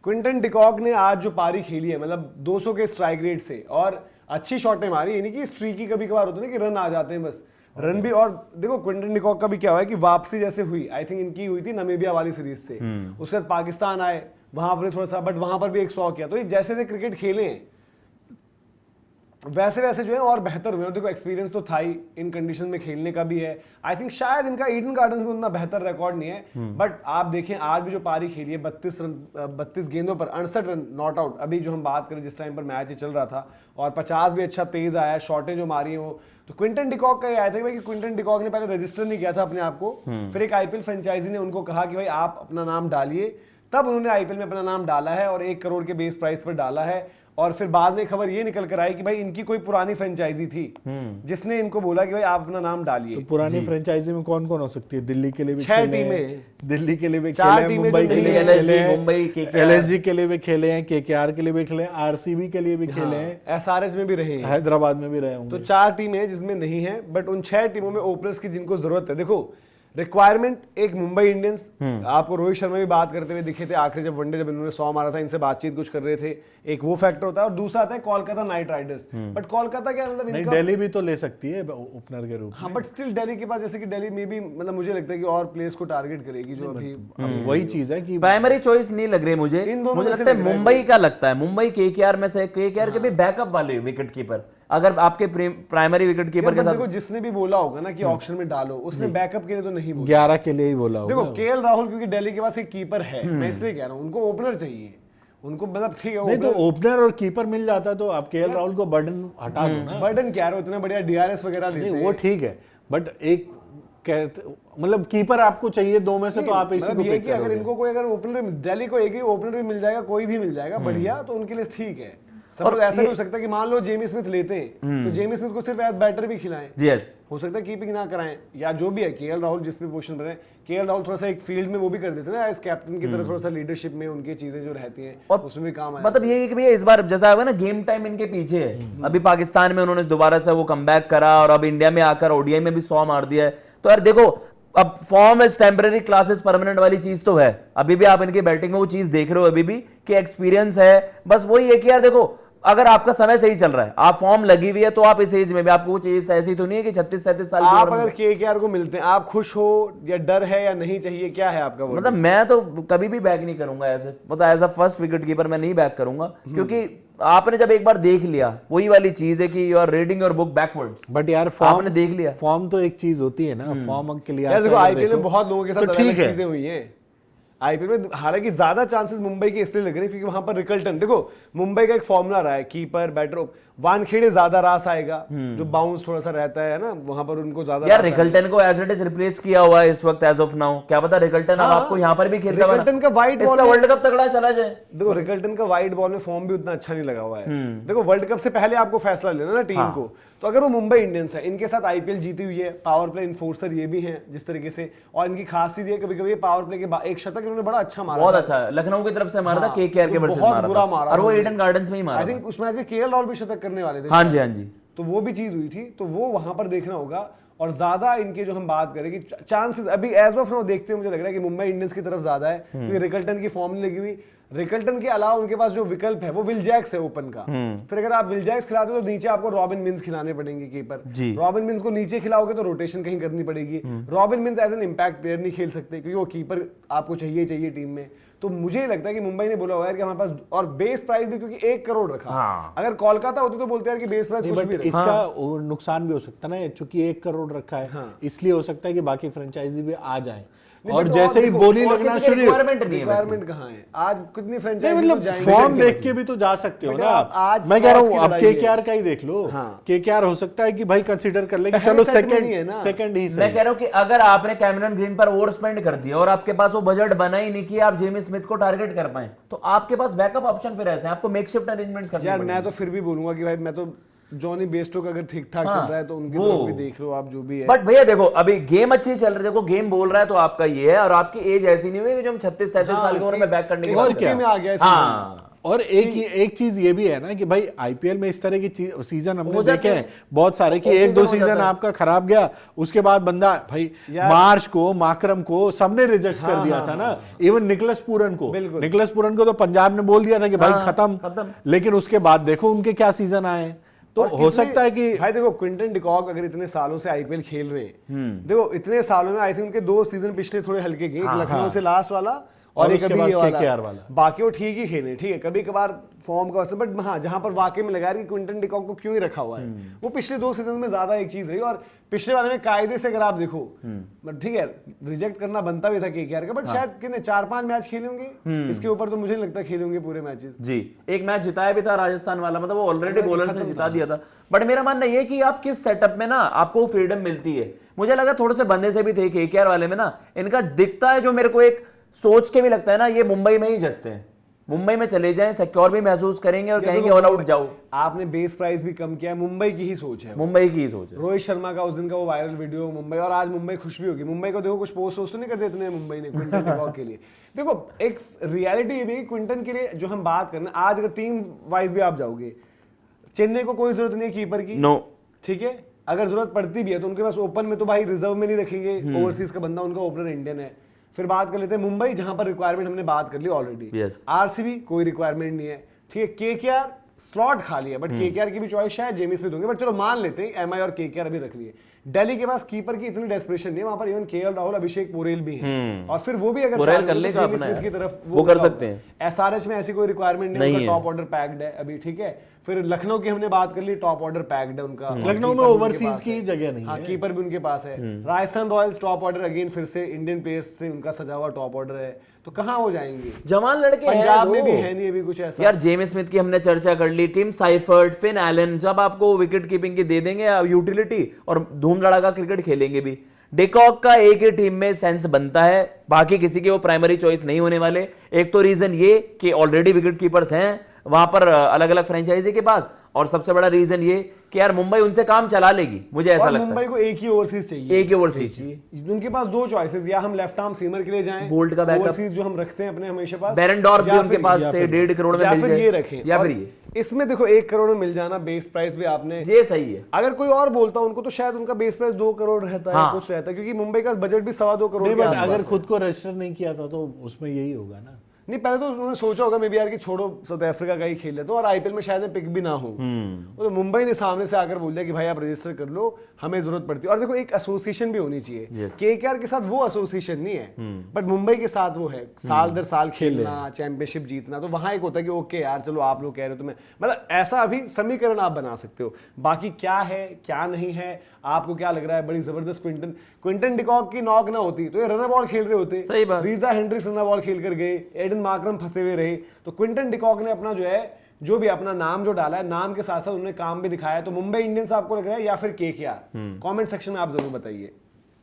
Quinton de Kock ने आज जो पारी खेली है, मतलब 200 के स्ट्राइक रेट से और अच्छी शॉटें मारी, यानी कि स्ट्रीकी कभी कभार होता है कि रन आ जाते हैं बस, रन भी। और देखो क्विंटन डिकॉक का भी क्या हुआ है कि वापसी जैसे हुई, आई थिंक इनकी हुई थी नामीबिया वाली सीरीज से, उसके बाद पाकिस्तान आए, वहां पर थोड़ा सा, बट वहां पर भी एक 100 किया। तो ये जैसे जैसे क्रिकेट खेले हैं वैसे वैसे जो है और बेहतर हुए। देखो एक्सपीरियंस तो था ही, इन कंडीशन में खेलने का भी है। आई थिंक शायद इनका ईडन गार्डन्स में उतना बेहतर रिकॉर्ड नहीं है, बट आप देखें आज भी जो पारी खेली है 32 गेंदों पर 68 रन नॉट आउट, अभी जो हम बात करें जिस टाइम पर मैच चल रहा था, और 50 भी अच्छा पेस आया, शॉटें जो मारी वो। तो क्विंटन डिकॉक का ये आया था कि क्विंटन डिकॉक ने पहले रजिस्टर नहीं किया था अपने आप को, फिर एक आईपीएल फ्रेंचाइजी ने उनको कहा कि भाई आप अपना नाम डालिए, तब उन्होंने आईपीएल में अपना नाम डाला है और 1 करोड़ के बेस प्राइस पर डाला है। और फिर बाद में खबर ये निकल कर आई कि भाई इनकी कोई पुरानी फ्रेंचाइजी थी जिसने इनको बोला कि भाई आप अपना नाम डालिए। तो पुरानी फ्रेंचाइजी में कौन कौन हो सकती है? दिल्ली के लिए भी 6 टीमें, दिल्ली के लिए भी 4 टीमें, मुंबई के लिए मुंबई के एलएसजी के लिए भी खेले हैं, केकेआर के लिए भी खेले हैं, आरसीबी के लिए भी खेले हैं, एसआरएच में भी रहे हैं, हैदराबाद में भी रहे होंगे। तो 4 टीमें हैं जिसमें नहीं है, बट उन 6 टीमों में ओपनर्स की जिनको जरूरत है। देखो रिक्वायरमेंट एक मुंबई इंडियंस, आपको रोहित शर्मा भी बात करते हुए दिखे थे आखिरी जब वनडे, जब इन्होंने 100 मारा था, इनसे बातचीत कुछ कर रहे थे, एक वो फैक्टर होता है। और दूसरा आता है Kolkata night Riders, but Kolkata क्या मतलब नहीं, दिल्ली भी तो ले सकती है ओपनर के रूप में। हाँ, बट स्टिल दिल्ली के पास, जैसे कि दिल्ली में भी मतलब मुझे लगता है कि और प्लेयर्स को टारगेट करेगी जो अभी वही चीज है कि प्राइमरी चॉइस नहीं लग रही मुझे। मुझे लगता है मुंबई का लगता है, मुंबई केकेआर में से, केकेआर के भी बैकअप वाले विकेट कीपर, अगर आपके प्राइमरी विकेट कीपर के साथ। देखो जिसने भी बोला होगा ना कि ऑक्शन में डालो, उसने बैकअप के लिए तो नहीं बोला, 11 के लिए ही बोला होगा। देखो केएल राहुल क्योंकि दिल्ली के पास एक कीपर है, मैं इसलिए कह रहा हूँ उनको ओपनर चाहिए, उनको मतलब ठीक है नहीं तो ओपनर और कीपर मिल जाता तो आप केएल राहुल को बर्डन हटा दो ना। बर्डन क्या है, इतना बढ़िया डीआरएस वगैरह लेते हैं, वो ठीक है, बट एक मतलब कीपर आपको चाहिए 2 में से, तो आप इसी को पिक करोगे। अगर इनको कोई, अगर ओपनर दिल्ली को एक ही ओपनर भी मिल जाएगा, कोई भी मिल जाएगा बढ़िया, तो उनके लिए ठीक है। और ऐसा भी हो सकता है कि मान लो जेमी स्मिथ लेते हैं, तो जेमी स्मिथ को सिर्फ एज बैटर भी खिलाएं, हो सकता है कीपिंग ना कराएं, या जो भी है केएल राहुल जिस भी पोजीशन पर है, केएल राहुल थोड़ा सा एक फील्ड में वो भी कर देते हैं ना एज कैप्टन की तरह, थोड़ा सा लीडरशिप में उनकी चीजें जो रहती हैं उसमें भी काम आए। मतलब ये है कि भैया इस बार जैसा है ना गेम टाइम इनके पीछे है, अभी पाकिस्तान में उन्होंने दोबारा से वो कमबैक करा और अब इंडिया में आकर ओडीआई में भी 100 मार दिया है। तो यार देखो अब form is temporary, classes permanent वाली चीज तो है, अभी भी आप इनकी बैटिंग में वो चीज देख रहे हो अभी भी कि एक्सपीरियंस है। बस वही है कि यार देखो अगर आपका समय सही चल रहा है, आप फॉर्म लगी हुई है, तो आप इस एज में भी आपको वो चीज ऐसी तो नहीं है कि 36-37 साल आप अगर केकेआर को मिलते हैं, आप खुश हो या डर है या नहीं चाहिए, क्या है आपका? मतलब मैं तो कभी भी बैक नहीं करूंगा ऐसे, मतलब as a first wicket keeper मैं नहीं बैक करूंगा, क्योंकि आपने जब एक बार देख लिया, वही वाली चीज है कि you are reading your book backwards. But यार फॉर्म आपने देख लिया, फॉर्म तो एक चीज होती है ना, फॉर्म के लिए आईपीएल में बहुत लोगों के साथ अलग चीजें हुई है। आईपीएल में हालांकि ज्यादा चांसेस मुंबई के इसलिए लग रहे हैं क्योंकि वहां पर रिकल्टन, देखो मुंबई का एक फॉर्मूला रहा है, कीपर बैटर, वानखेड़े ज्यादा रास आएगा, जो बाउंस थोड़ा सा रहता है ना, वहां पर उनको ज्यादा। यार रिकल्टन को एज इट इज रिप्लेस किया हुआ है इस वक्त एज ऑफ नाउ, क्या पता रिकल्टन अब आपको यहां पर भी खेलता है। रिकल्टन का वाइट बॉल, वर्ल्ड कप तगड़ा चला जाए। देखो रिकल्टन का वाइट बॉल में फॉर्म भी उतना अच्छा नहीं लगा हुआ है। देखो वर्ल्ड कप से पहले आपको फैसला लेना ना टीम को, तो अगर वो मुंबई इंडियंस है, इनके साथ आईपीएल जीती हुई है, पावर प्ले इन्फोर्सर ये भी हैं जिस तरीके से, और इनकी खास चीज ये कभी कभी पावर प्ले के एक शतक इन्होंने बड़ा अच्छा मारा, बहुत अच्छा लखनऊ की तरफ से मारा था, केकेआर के वर्सेस बहुत बुरा मारा, और वो ईडन गार्डन्स में ही मारा। आई थिंक उस मैच में केएल राहुल भी शतक करने वाले थे। हाँ जी, हाँ जी, तो वो भी चीज हुई थी, तो वो वहां पर देखना होगा। और ज्यादा इनके जो हम बात करें कि चांसेस अभी एज ऑफ नाउ देखते हुए मुझे लग रहा है कि मुंबई इंडियंस की तरफ ज्यादा है, क्योंकि रिकल्टन की फॉर्म नहीं लगी हुई। रिकल्टन के अलावा उनके पास जो विकल्प है वो विल जैक्स है ओपन का, फिर अगर आप विल जैक्स खिलाते हो तो नीचे आपको रॉबिन मिन्स खिलाने पड़ेंगे कीपर, रॉबिन मिन्स को नीचे खिलाओगे तो रोटेशन कहीं करनी पड़ेगी। Robin Minz as an impact player नहीं खेल सकते क्योंकि वो कीपर आपको चाहिए टीम में। तो मुझे लगता है कि मुंबई ने बोला हुआ है कि हमारे पास, और बेस प्राइस भी क्योंकि 1 करोड़ रखा, अगर कोलकाता होती तो बोलते हैं कि बेस प्राइस कुछ भी रखा। इसका नुकसान भी हो सकता है ना, चूंकि 1 करोड़ रखा है, इसलिए हो सकता है कि बाकी फ्रेंचाइजी भी आ जाए, और जैसे ही बोली लगना शुरू, रिक्वायरमेंट कहाँ है आज, कितनी फ्रेंचाइजी, मतलब फॉर्म देख के भी तो जा सकते हो ना आप। मैं कह रहा हूँ अब केकेआर का ही देख लो, केकेआर हो सकता है कि भाई कंसीडर कर ले कि चलो सेकंड ही। मैं कह रहा हूँ कि अगर आपने कैमरन ग्रीन पर ओवर स्पेंड कर दिया और आपके पास वो बजट बना ही नहीं कि आप जेमी स्मिथ को टारगेट कर पाए, तो आपके पास बैकअप ऑप्शन फिर ऐसे हैं, आपको मेकशिफ्ट अरेंजमेंट्स करने यार। मैं तो फिर भी बोलूंगा कि भाई मैं तो जॉनी बेस्टो का अगर ठीक ठाक चल रहा है तो उनकी तरफ भी देख लो आप, जो भी है। बट भैया देखो अभी गेम अच्छी चल रही है, देखो गेम बोल रहा है तो आपका ये है, और आपकी एज ऐसी नहीं हुई कि जो हम 36-37 साल की उम्र में बैक करने की बात में आ गया। और एक चीज ये भी है ना कि भाई आईपीएल में इस तरह की सीजन हमने देखे हैं बहुत सारे कि एक दो सीजन आपका खराब गया, उसके बाद बंदा भाई मार्श को, माकरम को सबने रिजेक्ट कर दिया था ना, इवन निकलस पूरन को तो पंजाब ने बोल दिया था कि भाई खत्म, लेकिन उसके बाद देखो उनके क्या सीजन आए। तो हो सकता है कि भाई देखो क्विंटन डिकॉक अगर इतने सालों से आईपीएल खेल रहे हैं, देखो इतने सालों में आई थिंक उनके 2 सीजन पिछले थोड़े हल्के गए, लखनऊ से लास्ट वाला और एक अभी ये वाला, बाकी वो ठीक ही खेले, ठीक है कभी कभार फॉर्म का असर, बट हाँ जहां पर वाकई में लगा कि क्विंटन डिकॉक को क्यों ही रखा हुआ है, वो पिछले 2 सीजन में ज्यादा एक चीज रही। और पिछले वाले में कायदे से अगर आप देखो, बट ठीक है रिजेक्ट करना बनता भी था केकेआर का, बट शायद कितने 4-5 मैच खेले होंगे, इसके ऊपर तो मुझे नहीं लगता खेले होंगे पूरे मैचेस। जी एक मैच जिताया भी था राजस्थान वाला, मतलब वो ऑलरेडी बॉलर से जिता दिया था। बट मेरा मानना ये कि आप किस सेटअप में ना आपको फ्रीडम मिलती है, मुझे लगा थोड़े से बंदे से भी थे केकेआर वाले में ना, इनका दिखता है जो मेरे को एक सोच के भी लगता है ना, ये मुंबई में ही जचते हैं, मुंबई में चले जाएं, सिक्योर भी महसूस करेंगे और कहेंगे ऑल आउट जाओ। आपने बेस प्राइस भी कम किया है, मुंबई की ही सोच है, मुंबई की ही सोच है। रोहित शर्मा का उस दिन का वो वायरल वीडियो मुंबई, और आज मुंबई खुश भी होगी, मुंबई को देखो कुछ पोस्ट तो नहीं करते इतने मुंबई ने क्विंटन डिकॉक के लिए। देखो एक रियलिटी ये भी क्विंटन के लिए जो हम बात करना, आज अगर टीम वाइज भी आप जाओगे, चेन्नई को कोई जरूरत नहीं है कीपर की, नो ठीक है, अगर जरूरत पड़ती भी है तो उनके पास ओपन में तो भाई रिजर्व में नहीं रखेंगे, ओवरसीज का बंदा उनका ओपनर इंडियन है। फिर बात कर लेते हैं मुंबई, जहां पर रिक्वायरमेंट हमने बात कर ली ऑलरेडी। आरसीबी कोई रिक्वायरमेंट नहीं है, ठीक है, केकेआर स्लॉट खाली है, बट केकेआर की भी चॉइस शायद जेमी स्मिथ होंगे, बट चलो मान लेते हैं एमआई और केकेआर अभी रख लिए। दिल्ली के पास कीपर की इतनी डेस्परेशन नहीं है, वहां पर इवन केएल राहुल, अभिषेक पोरेल भी हैं, और फिर वो भी अगर जेमी स्मिथ की तरफ वो कर सकते हैं। एसआरएच में ऐसी कोई रिक्वायरमेंट नहीं है, टॉप ऑर्डर पैक्ड है अभी, ठीक है। फिर लखनऊ की हमने बात कर ली, टॉप ऑर्डर पैक्ड है उनका, लखनऊ में ओवरसीज की जगह नहीं है, कीपर भी उनके पास है। Rajasthan Royals top order again फिर से इंडियन प्लेयर्स से उनका सजा हुआ टॉप ऑर्डर है, तो कहां हो जाएंगे, जवान लड़के पंजाब में भी है नहीं अभी कुछ ऐसा। यार जेमी स्मिथ की हमने चर्चा कर ली, टिम साइफर्ट, फिन एलन, जब आपको विकेट कीपिंग की दे देंगे यूटिलिटी और धूम लड़ाका क्रिकेट खेलेंगे भी। डिकॉक का एक ही टीम में सेंस बनता है, बाकी किसी के वो प्राइमरी चॉइस नहीं होने वाले। एक तो रीजन ये कि ऑलरेडी विकेट कीपर्स हैं वहां पर अलग अलग फ्रेंचाइजी के पास, और सबसे बड़ा रीजन ये कि यार मुंबई उनसे काम चला लेगी, मुझे ऐसा लगता है। मुंबई को एक ही ओवरसीज चाहिए, एक ही ओवरसीज चाहिए। उनके पास 2 चॉइसेस, या हम लेफ्ट आर्म सीमर के लिए जाएं, बोल्ट का बैकअप, ओवरसीज जो हम रखते हैं अपने हमेशा पास, बेरेंडॉर्फ भी उनके पास थे, 1.5 करोड़ में मिल जाए, ये रखें, या फिर ये इसमें देखो 1 करोड़ में मिल जाना बेस प्राइस भी आपने, ये सही है। अगर कोई और बोलता उनको तो शायद उनका बेस प्राइस 2 करोड़ रहता है, कुछ रहता है, क्योंकि मुंबई का बजट भी 2.25 करोड़। अगर खुद को रजिस्टर नहीं किया था तो उसमें यही होगा ना। नहीं पहले तो उन्होंने सोचा होगा मे बी यार कि छोड़ो साउथ अफ्रीका का ही खेल लेते, और आईपीएल में शायद पिक भी ना हो, तो मुंबई ने सामने से आकर बोल दिया कि भाई आप रजिस्टर कर लो, हमें जरूरत पड़ती है। और देखो एक एसोसिएशन भी होनी चाहिए, केकेआर के साथ वो एसोसिएशन नहीं है, बट मुंबई के साथ वो है, साल दर साल खेलना, चैंपियनशिप जीतना, तो वहां एक होता है कि ओके यार चलो आप लोग कह रहे हो तो मैं, मतलब ऐसा अभी समीकरण आप बना सकते हो। बाकी क्या है क्या नहीं है, आपको क्या लग रहा है, बड़ी जबरदस्त क्विंटन डिकॉक की नॉक ना होती तो ये रनर बॉल खेल रहे होते, सही बात, रीजा हेंड्रिक्स रनर बॉल खेल कर गए, एडन मार्करम फंसे हुए रहे, तो क्विंटन डिकॉक ने अपना जो है जो भी अपना नाम जो डाला है, नाम के साथ साथ उन्होंने काम भी दिखाया। तो मुंबई इंडियंस आपको लग रहा है या फिर केकेआर, कमेंट सेक्शन में आप जरूर बताइए।